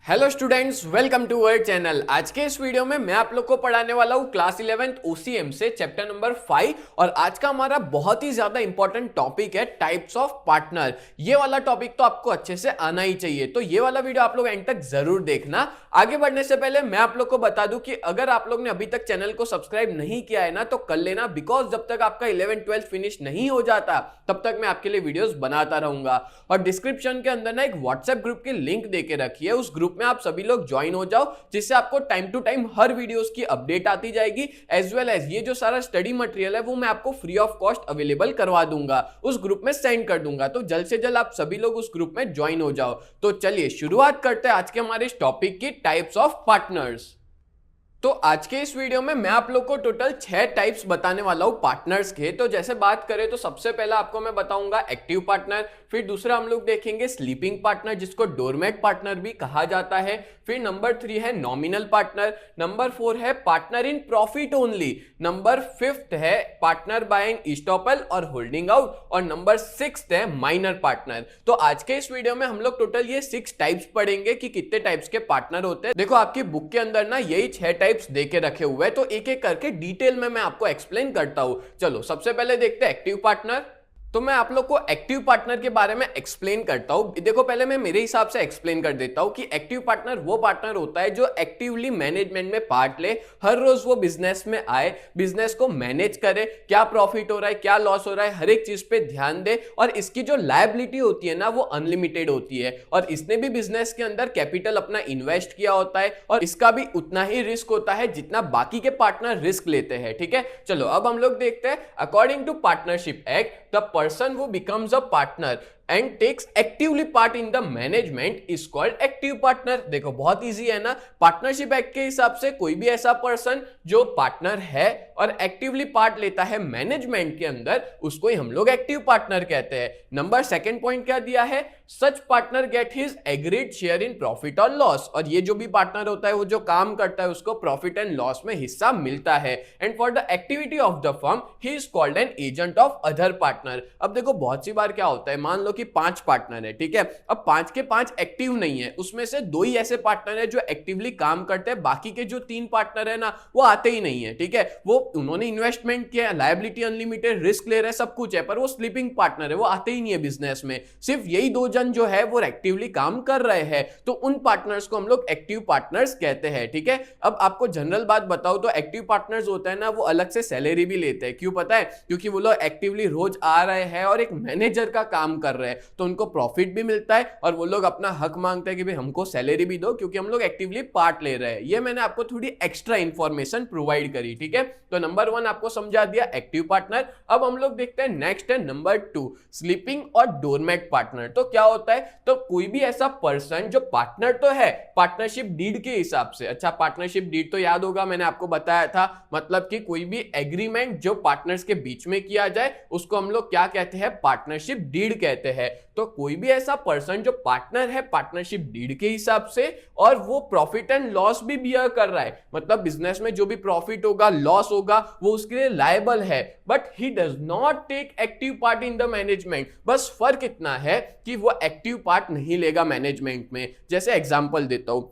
Hello students, welcome to our channel. आज के इस वीडियो में मैं आप लोग को पढ़ाने वाला हूँ क्लास 11th ओसीएम से चैप्टर नंबर 5। और आज का हमारा बहुत ही ज्यादा इंपॉर्टेंट टॉपिक है टाइप्स ऑफ पार्टनर। ये वाला टॉपिक तो आपको अच्छे से आना ही चाहिए, तो ये वाला वीडियो आप लोग एंड तक जरूर देखना। आगे बढ़ने से पहले मैं आप लोग को बता दूं कि अगर आप लोग ने अभी तक चैनल को सब्सक्राइब नहीं किया है ना, तो कर लेना, बिकॉज जब तक आपका 11th-12th फिनिश नहीं हो जाता तब तक मैं आपके लिए वीडियोस बनाता रहूंगा। और डिस्क्रिप्शन के अंदर ना एक व्हाट्सएप ग्रुप की लिंक देके रखी है, उस ग्रुप में आप सभी लोग ज्वाइन हो जाओ, जिससे आपको टाइम टू टाइम हर वीडियोस की अपडेट आती जाएगी। एज वेल एज ये जो सारा स्टडी मटेरियल है वो मैं आपको फ्री ऑफ कॉस्ट अवेलेबल करवा दूंगा, उस ग्रुप में सेंड कर दूंगा। तो जल्द से जल्द आप सभी लोग उस ग्रुप में ज्वाइन हो जाओ। तो चलिए शुरुआत करते हैं आज के हमारे इस टॉपिक की, टाइप्स ऑफ पार्टनर्स। तो आज के इस वीडियो में मैं आप लोग को टोटल 6 टाइप्स बताने वाला हूं पार्टनर्स के। तो जैसे बात करें तो सबसे पहला आपको मैं बताऊंगा एक्टिव पार्टनर, फिर दूसरा हम लोग देखेंगे स्लीपिंग पार्टनर जिसको डोरमेट पार्टनर भी कहा जाता है, फिर नंबर 3 है नॉमिनल पार्टनर, नंबर 4 है partner in profit only, number 5 है पार्टनर बाय ईस्टॉपल और होल्डिंग आउट, और नंबर 6 है माइनर पार्टनर। तो आज के इस वीडियो में हम लोग टोटल ये 6 टाइप्स पढ़ेंगे कि कितने टाइप्स के पार्टनर होते हैं। देखो आपकी बुक के अंदर ना यही 6 टाइप्स देके रखे हुए हैं, तो एक एक करके डिटेल में मैं आपको एक्सप्लेन करता हूं। चलो सबसे पहले देखते हैं एक्टिव पार्टनर। तो मैं आप लोग को एक्टिव पार्टनर के बारे में एक्सप्लेन करता हूं। देखो पहले मैं मेरे हिसाब से एक्सप्लेन कर देता हूं कि एक्टिव पार्टनर वो पार्टनर होता है जो एक्टिवली मैनेजमेंट में पार्ट ले, हर रोज वो बिजनेस में आए, बिजनेस को मैनेज करे, क्या प्रॉफिट हो रहा है क्या लॉस हो रहा है हर एक चीज पे ध्यान दे, और इसकी जो लायबिलिटी होती है ना वो अनलिमिटेड होती है, और इसने भी बिजनेस के अंदर कैपिटल अपना इन्वेस्ट किया होता है, और इसका भी उतना ही रिस्क होता है जितना बाकी के पार्टनर रिस्क लेते हैं। ठीक है, चलो अब हम लोग देखते हैं according to partnership act the person who becomes a partner and takes actively part in the management is called active partner। देखो बहुत इजी है ना, पार्टनरशिप एक्ट के हिसाब से कोई भी ऐसा पर्सन जो पार्टनर है और एक्टिवली पार्ट लेता है मैनेजमेंट के अंदर, उसको ही हम लोग एक्टिव पार्टनर कहते हैं। नंबर सेकंड पॉइंट क्या दिया है, such partner get his agreed share in profit और लॉस, और ये जो भी पार्टनर होता है वो जो काम करता है उसको प्रॉफिट एंड लॉस में हिस्सा मिलता है। And for the activity of the firm he is called an agent of other partner. अब देखो बहुत सी बार क्या होता है, मान लो कि 5 पार्टनर है, ठीक है, अब 5 के 5 एक्टिव नहीं है, उसमें से 2 ही ऐसे पार्टनर है जो एक्टिवली काम करते हैं, बाकी के जो 3 पार्टनर है ना वो आते ही नहीं है। ठीक है, वो उन्होंने इन्वेस्टमेंट किया, लायबिलिटी अनलिमिटेड, रिस्क ले रहे हैं, सब कुछ है, पर वो स्लीपिंग पार्टनर है, वो आते ही नहीं है बिजनेस में। सिर्फ यही 2 जन जो है वो एक्टिवली काम कर रहे हैं, तो उन पार्टनर्स को हम लोग एक्टिव पार्टनर्स कहते हैं। ठीक है, अब आपको जनरल बात बताओ तो एक्टिव पार्टनर्स होता है ना वो अलग से सैलरी भी लेते हैं। क्यों पता है, क्योंकि वो लोग एक्टिवली रोज आ रहे हैं और एक मैनेजर का काम कर रहे हैं, तो उनको प्रॉफिट भी मिलता है और वो लोग अपना हक मांगते हैं कि भाई हमको सैलरी भी दो क्योंकि हम लोग एक्टिवली पार्ट ले रहे हैं। ये मैंने आपको थोड़ी एक्स्ट्रा इंफॉर्मेशन प्रोवाइड करी। ठीक है, तो नंबर 1 आपको समझा दिया एक्टिव पार्टनर। अब हम लोग देखते हैं नेक्स्ट है नंबर 2 स्लीपिंग और डोरमेट पार्टनर। तो क्या होता है, तो कोई भी ऐसा पर्सन जो पार्टनर तो है पार्टनरशिप डीड के हिसाब से, अच्छा पार्टनरशिप डीड तो याद होगा मैंने आपको बताया था, मतलब कि कोई भी एग्रीमेंट जो पार्टनर्स के बीच में किया जाए उसको हम लोग क्या कहते हैं, पार्टनरशिप डीड कहते हैं। तो कोई भी ऐसा पर्सन जो पार्टनर है पार्टनरशिप डीड के हिसाब से और वो प्रॉफिट एंड लॉस भी बियर कर रहा है, मतलब बिजनेस में जो भी प्रॉफिट होगा लॉस होगा वो उसके लिए लायबल है, but he does not take active part in the management. बस फर्क इतना है कि वो एक्टिव पार्ट नहीं लेगा मैनेजमेंट में। जैसे एग्जांपल देता हूं,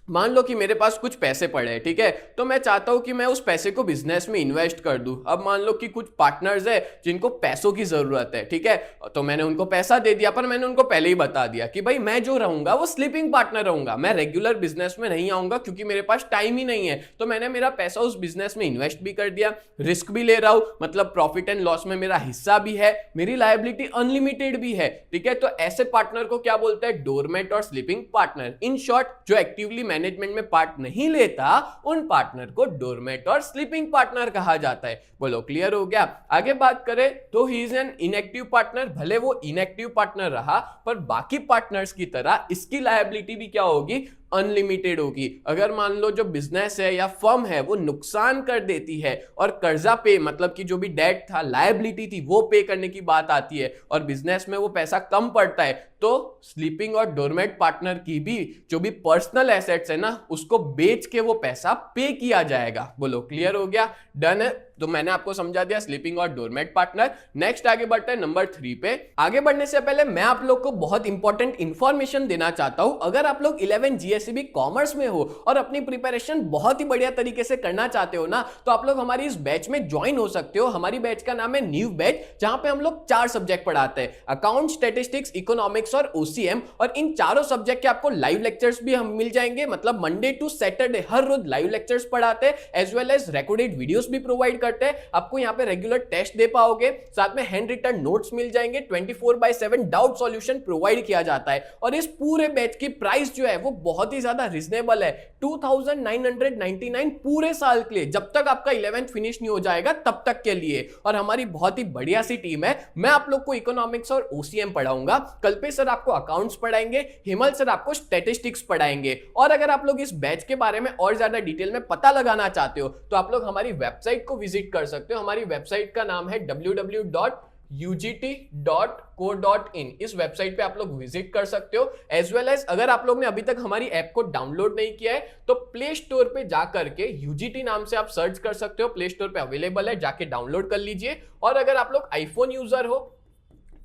मान लो कि मेरे पास कुछ पैसे पड़े हैं, ठीक है, तो मैं चाहता हूं कि मैं उस पैसे को बिजनेस में इन्वेस्ट कर दूं। अब मान लो कि कुछ पार्टनर्स है जिनको पैसों की जरूरत है, ठीक है, तो मैंने उनको पैसा दे दिया, पर मैंने उनको पहले ही बता दिया कि भाई मैं जो रहूंगा वो स्लीपिंग पार्टनर रहूंगा, मैं रेगुलर बिजनेस में नहीं आऊंगा क्योंकि मेरे पास टाइम ही नहीं है। तो मैंने मेरा पैसा उस बिजनेस में इन्वेस्ट भी कर दिया, रिस्क भी ले रहा हूं, मतलब प्रॉफिट एंड लॉस में मेरा हिस्सा भी है, मेरी लायबिलिटी अनलिमिटेड भी है। ठीक है, तो ऐसे पार्टनर को क्या बोलते हैं, डोरमेट और स्लीपिंग पार्टनर। इन शॉर्ट जो एक्टिवली मैनेजमेंट में पार्ट नहीं लेता उन पार्टनर को डोरमेट और स्लीपिंग पार्टनर कहा जाता है। बोलो क्लियर हो गया। आगे बात करें तो he is an inactive partner, भले वो इनएक्टिव पार्टनर रहा पर बाकी पार्टनर्स की तरह इसकी लायबिलिटी भी क्या होगी, अनलिमिटेड होगी। अगर मान लो जो बिजनेस है या फर्म है वो नुकसान कर देती है और कर्जा पे, मतलब कि जो भी डेट था लायबिलिटी थी वो पे करने की बात आती है और बिजनेस में वो पैसा कम पड़ता है, तो स्लीपिंग और डोरमेट पार्टनर की भी जो भी पर्सनल एसेट्स है ना उसको बेच के वो पैसा पे किया जाएगा। बोलो क्लियर हो गया, डन है। तो मैंने आपको समझा दिया स्लीपिंग और डोरमेट पार्टनर। नेक्स्ट आगे बढ़ते हैं नंबर 3 पे। आगे बढ़ने से पहले मैं आप लोग को बहुत इंपॉर्टेंट इंफॉर्मेशन देना चाहता हूं। अगर आप लोग 11 जीएसईबी कॉमर्स में हो और अपनी प्रिपरेशन बहुत ही बढ़िया तरीके से करना चाहते हो ना, तो आप लोग हमारी इस बैच में ज्वाइन हो सकते हो। हमारी बैच का नाम है न्यू बैच, जहां पे हम लोग 4 सब्जेक्ट पढ़ाते हैं, अकाउंट, स्टैटिस्टिक्स, इकोनॉमिक्स और ओसीएम। और इन चारों सब्जेक्ट के आपको लाइव लेक्चर्स भी हम मिल जाएंगे, मतलब मंडे टू सैटरडे हर रोज लाइव लेक्चर्स पढ़ाते हैं, as well as recorded videos भी प्रोवाइड करते हैं। आपको यहाँ पे रेगुलर टेस्ट दे पाओगे, साथ में हैंड रिटन नोट्स मिल जाएंगे, 24/7 डाउट सॉल्यूशन प्रोवाइड किया जाता है। और इस पूरे बैच की प्राइस जो है वो बहुत ही ज्यादा रिजनेबल है, 2999 पूरे साल के लिए, जब तक आपका 11th फिनिश नहीं हो जाएगा तब तक के लिए। और हमारी बहुत ही बढ़िया सी टीम है। मैं आप लोग को इकोनॉमिक्स और ओसीएम पढ़ाऊंगा, कल्पेश सर आपको अकाउंट्स पढ़ाएंगे, हिमल सर आपको स्टैटिस्टिक्स पढ़ाएंगे। और अगर आप लोग इस बैच के बारे में और ज्यादा डिटेल में पता लगाना चाहते हो तो आप लोग हमारी वेबसाइट को विजिट कर सकते हो। हमारी वेबसाइट का नाम है www.ugt.co.in। इस वेबसाइट पे आप लोग विजिट कर सकते हो। एज वेल एज अगर आप लोग ने अभी तक हमारी ऐप को डाउनलोड नहीं किया है तो प्ले स्टोर पे जाकर के यूजीटी नाम से आप सर्च कर सकते हो, प्ले स्टोर पे अवेलेबल है, जाके डाउनलोड कर लीजिए। और अगर आप लोग आईफोन यूजर हो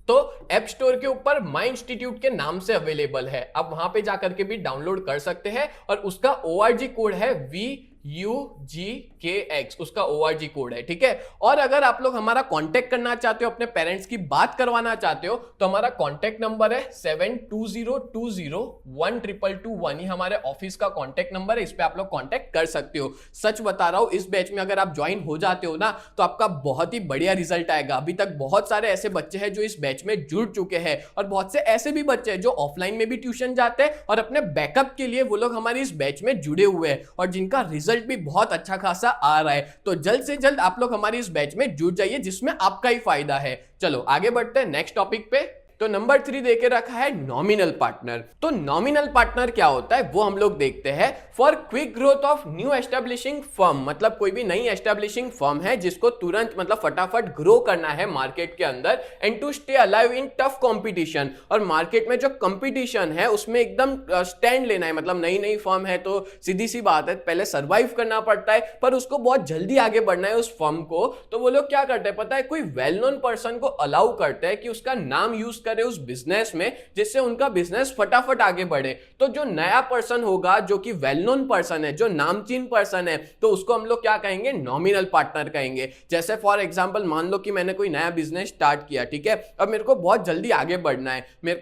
तो ऐप स्टोर के ऊपर माई इंस्टीट्यूट के नाम से अवेलेबल है, आप वहां पे जाकर के भी डाउनलोड कर सकते हैं। और उसका ORG कोड है VUGKX, उसका ORG कोड है, ठीक है। और अगर आप लोग हमारा कांटेक्ट करना चाहते हो, अपने पेरेंट्स की बात करवाना चाहते हो, तो हमारा कांटेक्ट नंबर है 7202012221। ये हमारे ऑफिस का कांटेक्ट नंबर है, इस पे आप लोग कांटेक्ट कर सकते हो। सच बता रहा हूं, इस बैच में अगर आप ज्वाइन हो जाते हो ना तो आपका बहुत ही बढ़िया रिजल्ट आएगा। अभी तक बहुत सारे ऐसे बच्चे हैं जो इस बैच में जुड़ चुके हैं, और बहुत से ऐसे भी बच्चे हैं जो ऑफलाइन में भी ट्यूशन जाते हैं और अपने बैकअप के लिए वो लोग हमारी इस बैच में जुड़े हुए हैं, और जिनका रिजल्ट भी बहुत अच्छा खासा आ रहा है। तो जल्द से जल्द आप लोग हमारी इस बैच में जुड़ जाइए, जिसमें आपका ही फायदा है। चलो आगे बढ़ते हैं नेक्स्ट टॉपिक पे। तो नंबर 3 देके रखा है नॉमिनल पार्टनर। तो नॉमिनल पार्टनर क्या होता है वो हम लोग देखते हैं। For quick growth of new establishing firm, मतलब कोई भी नई एस्टेब्लिशिंग फर्म है जिसको तुरंत मतलब फटाफट ग्रो करना है मार्केट के अंदर, and to stay alive in tough competition. और मार्केट में जो कंपटीशन है उसमें एकदम स्टैंड लेना है, मतलब नई नई फर्म है तो सीधी सी बात है पहले सर्वाइव करना पड़ता है, पर उसको बहुत जल्दी आगे बढ़ना है उस फर्म को। तो वो लोग क्या करते हैं पता है, कोई वेल नोन पर्सन को अलाउ करते हैं कि उसका नाम यूज करे उस बिजनेस में, जिससे उनका बिजनेस फटाफट आगे बढ़े। तो जो नया पर्सन होगा जो कि वेल नोन पर्सन है, जो नामचीन पर्सन है, तो उसको हम लोग क्या कहेंगे, नॉमिनल पार्टनर कहेंगे। जैसे फॉर एग्जांपल मान लो कि मैंने कोई नया बिजनेस स्टार्ट किया, ठीक है, अब मेरे को बहुत जल्दी आगे बढ़ना है, मैं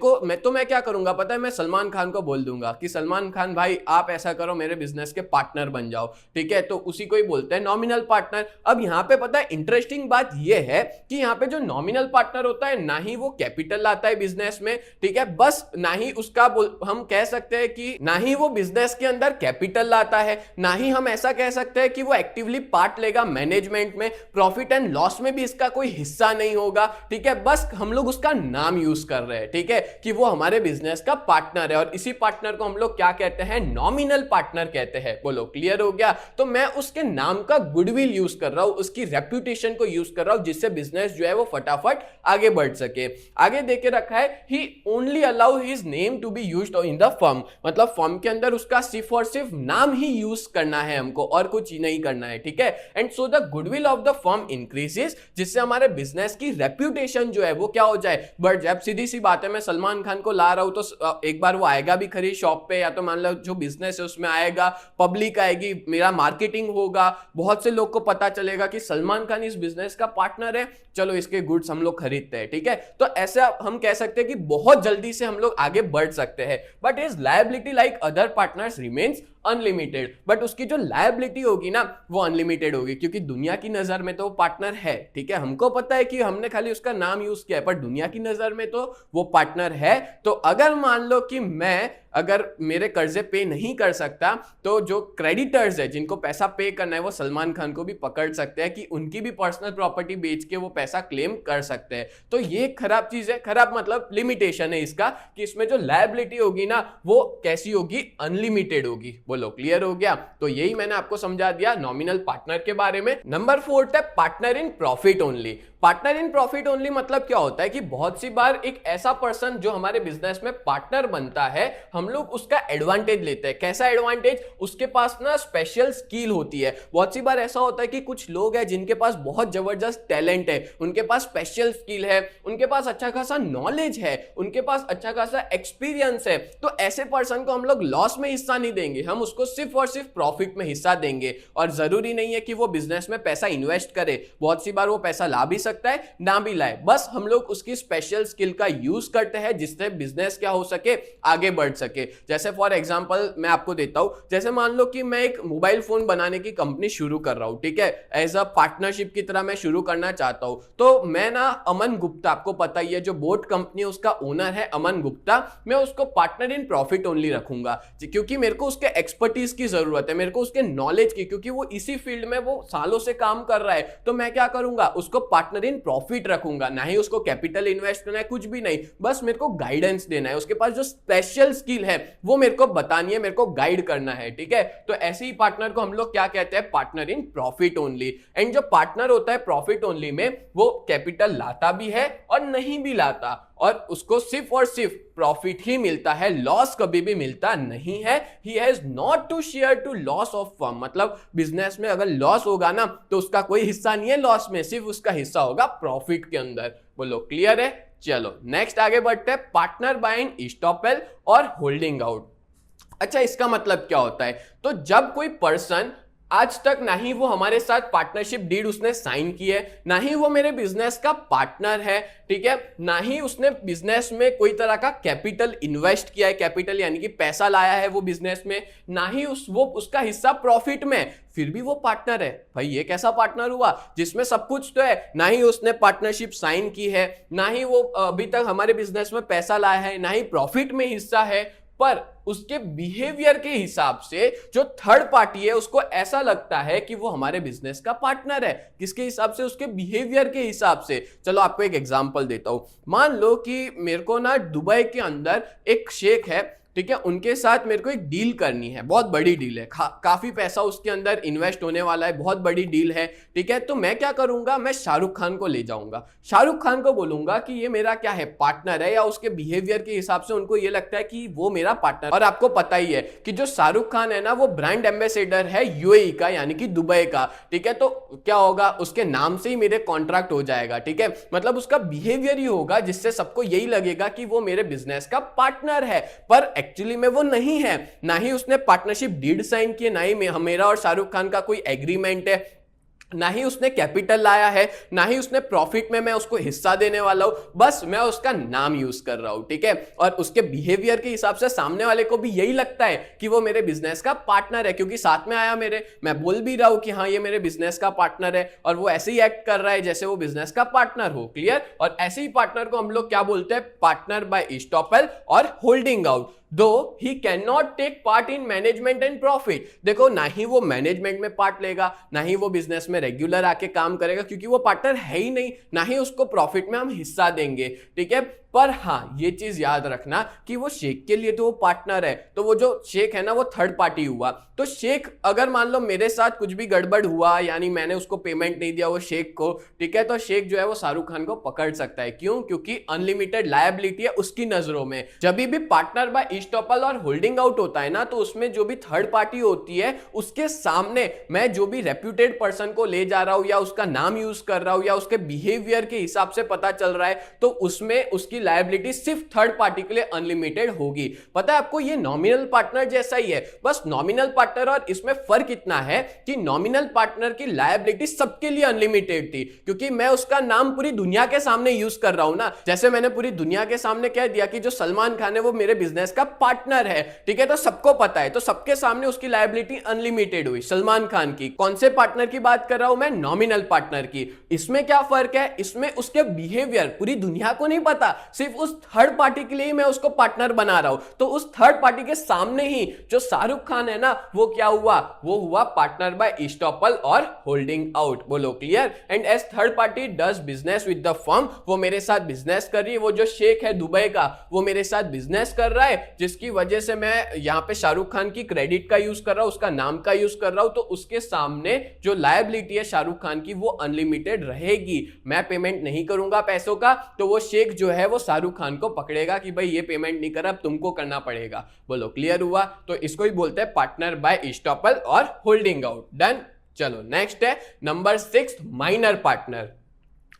क्या करूंगा पता है, मैं सलमान खान को बोल दूंगा कि सलमान खान भाई आप ऐसा करो, मेरे बिजनेस के पार्टनर बन जाओ, ठीक है। तो उसी को ही बोलते हैं नॉमिनल पार्टनर। अब यहां पे पता है इंटरेस्टिंग बात यह है कि यहां पे जो नॉमिनल पार्टनर होता है ना ही वो कैपिटल लाता है बिजनेस में, ठीक है, बस ना ही उसका हम कह सकते हैं कि ना ही वो बिजनेस के अंदर कैपिटल लाता है, ना ही हम ऐसा कह सकते हैं कि वो एक्टिवली पार्ट लेगा मैनेजमेंट में, प्रॉफिट एंड लॉस में भी इसका कोई हिस्सा नहीं होगा, ठीक है। बस हम लोग उसका नाम यूज कर रहे हैं, ठीक है, कि वो हमारे बिजनेस का पार्टनर है, और इसी पार्टनर को हम लोग क्या कहते हैं, नॉमिनल पार्टनर कहते हैं। बोलो क्लियर हो गया। तो मैं उसके नाम का गुडविल यूज कर रहा हूं, उसकी रेप्यूटेशन को यूज कर रहा हूं, जिससे बिजनेस जो है वो फटाफट आगे बढ़ सके। आगे देके रखा है he only allow his name to be used in the firm, मतलब फर्म के अंदर उसका सिर्फ और सिर्फ नाम ही यूज करना है हमको, और कुछ नहीं करना है, ठीक है। And so the goodwill of the firm increases, जिससे हमारे बिजनेस की रेप्यूटेशन जो है वो क्या हो जाए, बढ़ जाए। सीधी सी बात है, मैं सलमान खान को ला रहा हूं तो एक बार वो आएगा भी खरी शॉप पे, या तो मान लो जो बिजनेस है उसमें आएगा, पब्लिक आएगी, मेरा मार्केटिंग होगा, बहुत से लोग को पता चलेगा कि सलमान खान इस बिजनेस का पार्टनर है, चलो इसके गुड्स हम लोग खरीदते हैं, ठीक है। तो ऐसा हम कह सकते हैं कि बहुत जल्दी से हम लोग आगे बढ़ सकते हैं। But his liability like other partners remains unlimited, but उसकी जो लायबिलिटी होगी ना वो अनलिमिटेड होगी, क्योंकि दुनिया की नजर में तो वो पार्टनर है, ठीक है। हमको पता है कि हमने खाली उसका नाम यूज किया है, पर दुनिया की नजर में तो वो पार्टनर है। तो अगर मान लो कि मैं अगर मेरे कर्जे पे नहीं कर सकता, तो जो क्रेडिटर्स है जिनको पैसा पे करना है वो सलमान खान को भी पकड़ सकते हैं कि उनकी भी पर्सनल प्रॉपर्टी बेच के वो पैसा क्लेम कर सकते हैं। तो ये खराब चीज है, खराब मतलब लिमिटेशन है इसका, कि इसमें जो लायबिलिटी होगी ना वो कैसी होगी, अनलिमिटेड होगी। बोलो क्लियर हो गया? तो यही मैंने आपको समझा दिया नॉमिनल पार्टनर के बारे में। नंबर 4 है partner in profit only. Partner in profit only मतलब क्या होता है कि बहुत सी बार एक ऐसा पर्सन जो हमारे बिजनेस में पार्टनर बनता है, हम लोग उसका एडवांटेज लेते हैं। कैसा एडवांटेज? उसके पास ना स्पेशल स्किल होती है। बहुत सी बार ऐसा होता है कि कुछ लोग हैं जिनके पास बहुत जबरदस्त टैलेंट है, उनके पास स्पेशल स्किल है, उनके पास अच्छा खासा नॉलेज है, उनके पास अच्छा खासा एक्सपीरियंस है। तो ऐसे पर्सन को हम लोग लॉस में हिस्सा नहीं देंगे, हम उसको सिर्फ और सिर्फ प्रॉफिट में हिस्सा देंगे। और जरूरी नहीं है कि वो बिजनेस में पैसा इन्वेस्ट करे, बहुत सी बार वो पैसा ला भी सकता है ना भी लाए, बस हम लोग उसकी स्पेशल स्किल का यूज करते हैं जिससे बिजनेस क्या हो सके, आगे बढ़ सके। जैसे फॉर एग्जांपल मैं आपको देता हूं, जैसे मान लो कि मैं एक मोबाइल फोन बनाने की कंपनी शुरू कर रहा हूं, ठीक है, एज अ पार्टनरशिप की तरह मैं शुरू करना चाहता हूं। तो मैं ना अमन गुप्ता, आपको पता ही है जो बोट कंपनी है उसका ओनर है अमन गुप्ता, मैं उसको पार्टनर इन प्रॉफिट ओनली रखूंगा क्योंकि मेरे को उसके एक्सपर्टीज की जरूरत है, मेरे को उसके नॉलेज की, क्योंकि वो इसी फील्ड में वो सालों से काम कर रहा है। तो मैं क्या करूंगा, उसको पार्टनर इन प्रॉफिट रखूंगा, ना ही उसको कैपिटल इन्वेस्ट करना है, कुछ भी नहीं, बस मेरे को गाइडेंस देना है। उसके पास जो स्पेशल स्किल है वो मेरे को बतानी है, मेरे को गाइड करना है, ठीक है। तो ऐसे ही पार्टनर को हम लोग क्या कहते हैं, partner in profit only. And जो पार्टनर होता है प्रॉफिट ओनली में, वो कैपिटल लाता भी है और नहीं भी लाता, और उसको सिर्फ और सिर्फ प्रॉफिट ही मिलता है, लॉस कभी भी मिलता नहीं है। He has not to share to loss of firm, मतलब बिजनेस में अगर लॉस होगा ना तो उसका कोई हिस्सा नहीं है लॉस में, सिर्फ उसका हिस्सा होगा प्रॉफिट के अंदर। बोलो क्लियर है? चलो नेक्स्ट आगे बढ़ते हैं, पार्टनर बाय इन ईस्टॉपेल और होल्डिंग आउट। अच्छा, इसका मतलब क्या होता है? तो जब कोई पर्सन आज तक ना ही वो हमारे साथ पार्टनरशिप डीड उसने साइन की है, ना ही वो मेरे बिजनेस का पार्टनर है, ठीक है, ना ही उसने बिजनेस में कोई तरह का कैपिटल इन्वेस्ट किया है, कैपिटल यानी कि पैसा लाया है वो बिजनेस में, ना ही वो उसका हिस्सा प्रॉफिट में, फिर भी वो पार्टनर है। भाई ये कैसा पार्टनर हुआ जिसमें सब कुछ तो है, ना ही उसने पार्टनरशिप साइन की है, ना ही वो अभी तक हमारे बिजनेस में पैसा लाया है, ना ही प्रॉफिट में हिस्सा है, पर उसके बिहेवियर के हिसाब से जो थर्ड पार्टी है उसको ऐसा लगता है कि वो हमारे बिजनेस का पार्टनर है। किसके हिसाब से? उसके बिहेवियर के हिसाब से। चलो आपको एक एग्जांपल देता हूं। मान लो कि मेरे को ना दुबई के अंदर एक शेख है, ठीक है, उनके साथ मेरे को एक डील करनी है, बहुत बड़ी डील है, काफी पैसा उसके अंदर इन्वेस्ट होने वाला है, बहुत बड़ी डील है, ठीक है। तो मैं क्या करूंगा, मैं शाहरुख खान को ले जाऊंगा, शाहरुख खान को बोलूंगा कि ये मेरा क्या है, पार्टनर है, या उसके बिहेवियर के हिसाब से उनको ये लगता है कि वो मेरा पार्टनर। और आपको पता ही है कि जो शाहरुख खान है ना वो ब्रांड एम्बेसडर है यूएई का, यानी कि दुबई का, ठीक है। तो क्या होगा, उसके नाम से ही मेरे कॉन्ट्रैक्ट हो जाएगा, ठीक है, मतलब उसका बिहेवियर ही होगा जिससे सबको यही लगेगा कि वो मेरे बिजनेस का पार्टनर है, पर एक्चुअली में वो नहीं है। ना ही उसने पार्टनरशिप डीड साइन किए, ना ही मेरा और शाहरुख खान का कोई एग्रीमेंट है, ना ही उसने कैपिटल लाया है, ना ही उसने प्रॉफिट में मैं उसको हिस्सा देने वाला हूं, बस मैं उसका नाम यूज कर रहा हूं, ठीक है। और उसके बिहेवियर के हिसाब से सामने वाले को भी यही लगता है कि वो मेरे बिजनेस का पार्टनर है, क्योंकि साथ में आया मेरे, मैं बोल भी रहा हूं कि हाँ ये मेरे बिजनेस का पार्टनर है, और वो ऐसे ही एक्ट कर रहा है जैसे वो बिजनेस का पार्टनर हो। क्लियर? और ऐसे ही पार्टनर को हम लोग क्या बोलते हैं, पार्टनर बाय ईस्टॉपेल और होल्डिंग आउट। दो he can not take part in management and profit, देखो ना ही वो मैनेजमेंट में पार्ट लेगा, ना ही वो बिजनेस में रेगुलर आके काम करेगा, क्योंकि वो पार्टनर है ही नहीं, ना ही उसको प्रॉफिट में हम हिस्सा देंगे, ठीक है। पर हाँ ये चीज याद रखना कि वो शेख के लिए तो वो पार्टनर है, तो वो जो शेख है ना वो थर्ड पार्टी हुआ। तो शेख अगर मान लो मेरे साथ कुछ भी गड़बड़ हुआ, यानी मैंने उसको पेमेंट नहीं दिया वो शेख को, ठीक है, तो शेख जो है वो शाहरुख खान को पकड़ सकता है। क्यों? क्योंकि अनलिमिटेड लायबिलिटी है उसकी नजरों में। जब भी पार्टनर बाय ईस्टॉपेल और होल्डिंग आउट होता है ना, तो उसमें जो भी थर्ड पार्टी होती है उसके सामने मैं जो भी रेप्यूटेड पर्सन को ले जा रहा हूं, या उसका नाम यूज कर रहा हूं, या उसके बिहेवियर के हिसाब से पता चल रहा है, तो उसमें उसकी लायबिलिटी सिर्फ थर्ड पार्टी के लिए अनलिमिटेड होगी। पता है आपको, ये नॉमिनल पार्टनर जैसा ही है, बस नॉमिनल पार्टनर और इसमें फर्क इतना है कि नॉमिनल पार्टनर की लायबिलिटी सबके लिए अनलिमिटेड थी, क्योंकि मैं उसका नाम पूरी दुनिया के सामने यूज कर रहा हूं ना। जैसे मैंने पूरी दुनिया के सामने कह दिया कि जो सलमान खान है वो मेरे बिजनेस का पार्टनर है, ठीक है, तो सबको पता है, तो सबके सामने उसकी लायबिलिटी अनलिमिटेड हुई। सलमान खान की कौन से पार्टनर की बात कर रहा हूं मैं? नॉमिनल पार्टनर की। इसमें क्या फर्क है? इसमें उसके बिहेवियर पूरी दुनिया को नहीं पता सिर्फ उस थर्ड पार्टी के लिए ही मैं उसको पार्टनर बना रहा हूं, तो उस थर्ड पार्टी के सामने ही जो शाहरुख खान है ना, वो क्या हुआ, वो हुआ पार्टनर बाय ईस्टॉपल और होल्डिंग आउट। बोलो clear. And as third party does business with the firm, वो मेरे साथ बिजनेस कर रही है, वो जो शेख है दुबई का वो मेरे साथ बिजनेस कर रहा है, जिसकी वजह से मैं यहां पे शाहरुख खान की क्रेडिट का यूज कर रहा हूं, उसका नाम का यूज कर रहा हूं, तो उसके सामने जो लायबिलिटी है शाहरुख खान की वो अनलिमिटेड रहेगी। मैं पेमेंट नहीं करूंगा पैसों का, तो वो शेख जो है वो शाहरुख खान को पकड़ेगा कि भाई ये पेमेंट नहीं करा, अब तुमको करना पड़ेगा। बोलो क्लियर हुआ। तो इसको ही बोलते हैं पार्टनर बाय ईस्टॉपल और होल्डिंग आउट। डन। चलो नेक्स्ट है number 6 minor partner.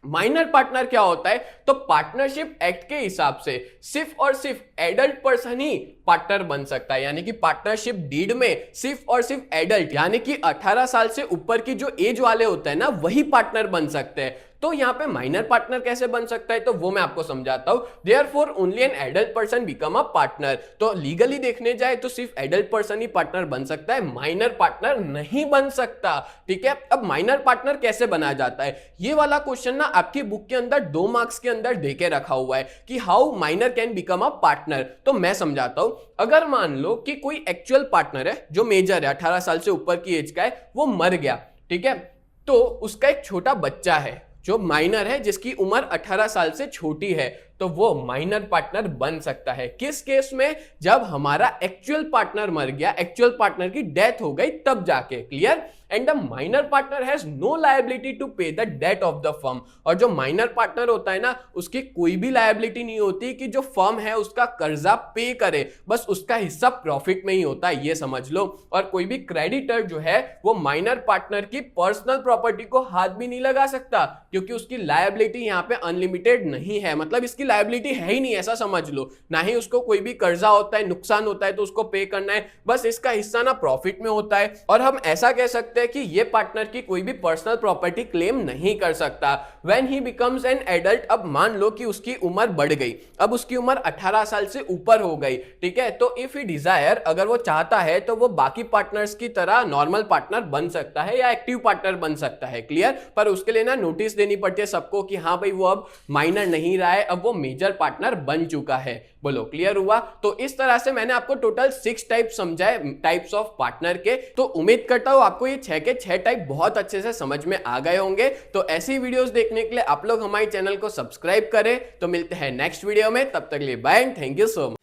Minor partner क्या होता है, तो पार्टनरशिप एक्ट के हिसाब से सिर्फ और सिर्फ एडल्ट पर्सन ही पार्टनर बन सकता है, यानी कि पार्टनरशिप डीड में सिर्फ और सिर्फ एडल्ट यानी कि 18 साल से ऊपर की जो एज वाले होते हैं ना, वही पार्टनर बन सकते हैं। तो यहां पे माइनर पार्टनर कैसे बन सकता है, तो वो मैं आपको समझाता हूं। Therefore only an adult person become a partner. तो लीगली देखने जाए तो सिर्फ एडल्ट पर्सन ही पार्टनर बन सकता है, माइनर पार्टनर नहीं बन सकता। ठीक है। अब माइनर पार्टनर कैसे बनाया जाता है, ये वाला क्वेश्चन ना आपकी बुक के अंदर 2 मार्क्स के अंदर देके रखा हुआ है कि how minor can become a partner. तो मैं समझाता हूं। अगर मान लो कि कोई एक्चुअल पार्टनर है जो मेजर है, 18 साल से ऊपर की एज का है, वो मर गया, ठीक है, तो उसका एक छोटा बच्चा है जो माइनर है, जिसकी उम्र 18 साल से छोटी है, तो वो माइनर पार्टनर बन सकता है। किस केस में, जब हमारा एक्चुअल पार्टनर मर गया, एक्चुअल पार्टनर की डेथ हो गई, तब जाके। Clear. And the minor partner has no liability to pay the debt of the firm. और जो माइनर पार्टनर होता है ना, उसकी कोई भी लायबिलिटी नहीं होती कि जो फर्म है उसका कर्जा पे करे, बस उसका हिस्सा प्रॉफिट में ही होता है, ये समझ लो। और कोई भी क्रेडिटर जो है वो माइनर पार्टनर की पर्सनल प्रॉपर्टी को हाथ भी नहीं लगा सकता, क्योंकि उसकी लायबिलिटी यहां पे अनलिमिटेड नहीं है, मतलब इसकी लायबिलिटी है ही नहीं, ऐसा समझ लो। ना ही उसको कोई भी कर्जा होता है, नुकसान होता है तो उसको पे करना है, बस इसका हिस्सा ना प्रॉफिट में होता है। और हम ऐसा कह सकते हैं कि ये पार्टनर की कोई भी पर्सनल प्रॉपर्टी क्लेम नहीं कर सकता। When he becomes an adult, अब मान लो कि उसकी उम्र बढ़ गई, अब उसकी उम्र 18 साल से ऊपर हो गई, ठीक है, तो इफ ही डिजायर, अगर वो चाहता है तो वो बाकी पार्टनर्स की तरह नॉर्मल पार्टनर बन सकता है या एक्टिव पार्टनर बन सकता है। क्लियर। पर उसके लिए ना नोटिस देनी पड़ती है सबको कि हाँ भाई वो अब माइनर नहीं रहा है, अब वो मेजर पार्टनर बन चुका है। बोलो क्लियर हुआ। तो इस तरह से मैंने आपको टोटल 6 टाइप समझाए टाइप्स ऑफ पार्टनर के। तो उम्मीद करता हूं आपको ये 6 के 6 टाइप बहुत अच्छे से समझ में आ गए होंगे। तो ऐसी वीडियोस देखने के लिए आप लोग हमारे चैनल को सब्सक्राइब करें। तो मिलते हैं नेक्स्ट वीडियो में, तब तक के लिए bye and thank you so much.